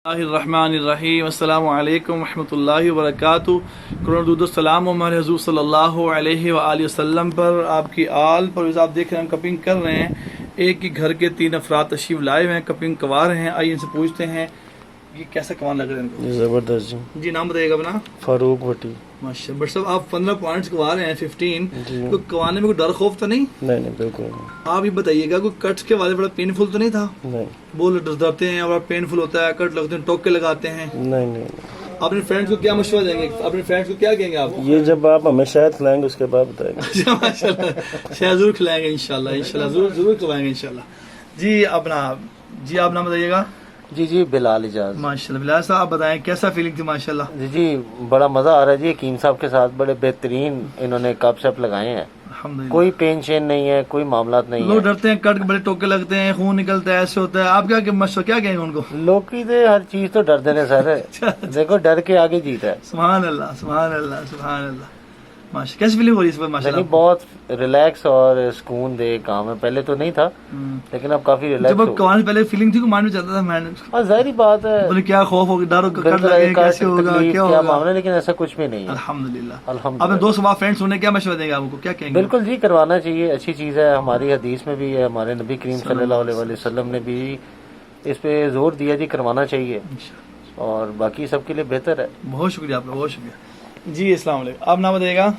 الرحمن الرحیم. السلام علیکم ورحمۃ اللہ وبرکاتہ. کروڑ درود و سلام ہمارے حضور صلی اللہ علیہ وآلہ وسلم پر، آپ کی آل پر. آپ دیکھ رہے ہیں ہم کپنگ کر رہے ہیں. ایک ہی گھر کے 3 افراد تشریف لائے ہوئے ہیں، کپنگ کوا رہے ہیں. آئیے ان سے پوچھتے ہیں یہ کیسا کوان لگ رہا ہے ان کو. زبردست جی نام بتائیے گا اپنا. فاروق بھٹی. ماشاء اللہ. بٹ صاحب آپ 15 پوائنٹس کوا رہے ہیں 15. تو کوانے میں کوئی ڈر خوف تو نہیں؟ نہیں بالکل نہیں. آپ یہ بتائیے گا کوئی کٹس کے والے بڑا پینفل تو نہیں تھا؟ نہیں. بول ڈرتے ہیں اور پینفل ہوتا ہے، کٹ لگتے ہیں، ٹوکے لگاتے ہیں. نہیں. اپنے فرینڈس کو کیا مشورہ دیں گے؟ اپنے فرینڈس کو کیا کہیں گے آپ؟ یہ جب آپ ہمیں شاید کھلائیں گے اس کے بعد بتائیں گے. ماشاء اللہ شاید ضرور کھلائیں گے انشاءاللہ ضرور کھلائیں گے انشاءاللہ. جی آپ نام بتائیے گا. جی بلال اجاز. ماشاءاللہ بلال صاحب آپ بتائیں کیسا فیلنگ تھی؟ ماشاءاللہ جی بڑا مزہ آ رہا ہے جی. حکیم صاحب کے ساتھ بڑے بہترین انہوں نے کپ شپ لگائے ہیں. کوئی پین شین نہیں ہے، کوئی معاملات نہیں ہے. لوگ ڈرتے ہیں، کٹ بڑے ٹوکے لگتے ہیں، خون نکلتا ہے، ایسے ہوتا ہے. آپ کیا مشورہ کہیں گے ان کو؟ لوگ کی ہر چیز تو ڈر دینے سر. دیکھو ڈر کے آگے جیتا ہے. سبحان اللہ سبحان اللہ سبحان اللہ. ماشاء کیسی فیلنگ ہو رہی ہے اس پر؟ ماشاءاللہ بہت ریلیکس اور سکون دہ کام ہے. پہلے تو نہیں تھا لیکن اب کافی ریلیکس. جب کوانے پہلے فیلنگ تھی مائنڈ میں چلتا تھا میں ظاہری بات ہے بولے کیا خوف ہوگا، ڈر ہوگا، کیسے ہوگا، کیا ہوگا معاملہ، لیکن ایسا کچھ بھی نہیں ہے. الحمدللہ. اپنے دوست وہاں فرینڈس انہیں کیا مشورہ دیں گے آپ کو؟ کیا کہیں گے؟ بالکل جی کروانا چاہیے، اچھی چیز ہے. ہماری حدیث میں بھی ہے، ہمارے نبی کریم صلی اللہ علیہ وسلم نے بھی اس پہ زور دیا جی کروانا چاہیے، اور باقی سب کے لیے بہتر ہے. بہت شکریہ آپ کا، بہت شکریہ. جی السلام علیکم. آپ نام بتائیے گا.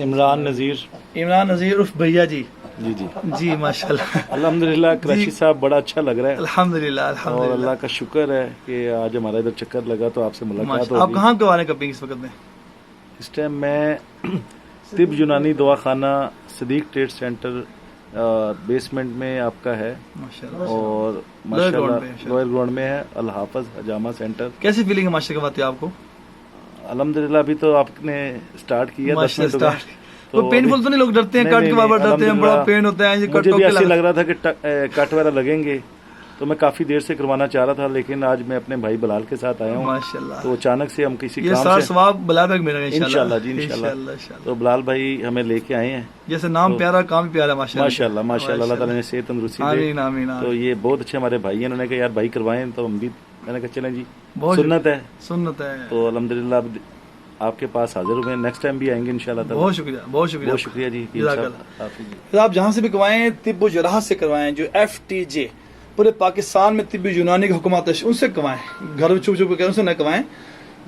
عمران نذیر. عمران نذیر عرف بھیا. جی ماشاء اللہ. الحمدللہ کراچی صاحب بڑا اچھا لگ رہا ہے. الحمدللہ اور اللہ کا شکر ہے کہ آج ہمارا ادھر چکر لگا تو آپ سے ملاقات ہوگی. آپ کہاں کروانے کپنگ اس وقت میں؟ اس ٹائم میں طب یونانی دوا خانہ صدیق ٹریڈ سینٹر بیسمنٹ میں آپ کا ہے، اور ماشاء اللہ لوئر گراؤنڈ میں ہے الحافظ حجامہ سینٹر. کیسی فیلنگ ہے ماشاء اللہ آپ کو؟ الحمدللہ ابھی تو آپ نے اسٹارٹ کیا 10 منٹ میں. تو پینفل تو نہیں؟ لوگ ڈرتے ہیں کٹ کے بابا، ڈرتے ہیں بڑا پین ہوتا ہے. مجھے بھی ایسے لگ رہا تھا کہ کٹ وغیرہ لگیں گے، تو میں کافی دیر سے کروانا چاہ رہا تھا، لیکن آج میں اپنے بھائی بلال کے ساتھ آیا ہوں. ماشاءاللہ. تو اچانک سے ہم کسی کام سے ثواب بلال بھائی میرا انشاءاللہ جی انشاءاللہ. تو بلال بھائی ہمیں لے کے آئے ہیں. جیسے نام پیارا کام پیارا. ماشاءاللہ ماشاءاللہ. اللہ تعالیٰ نے صحت تندرستی دے. تو یہ بہت اچھے ہمارے بھائی ہیں. انہوں نے کہا یار بھائی کروائیں، تو ہم بھی میں نے کہا چلیں جی سنت ہے. تو الحمدللہ آپ کے پاس حاضر ہوئے ہیں. نیکسٹ ٹائم بھی آئیں گے انشاءاللہ. بہت شکریہ بہت شکریہ بہت شکریہ جی. آپ جہاں سے بھی کروائیں، طب و جراحت سے کروائیں. جو FTJ پورے پاکستان میں طبی یونانی کے حکماء ان سے کروائیں. گھر میں چھپ چھپ کے ان سے نہ کروائیں.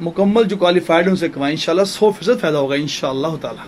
مکمل جو کوالیفائڈ ان سے کروائیں. انشاءاللہ 100% فائدہ ہوگا انشاءاللہ تعالی.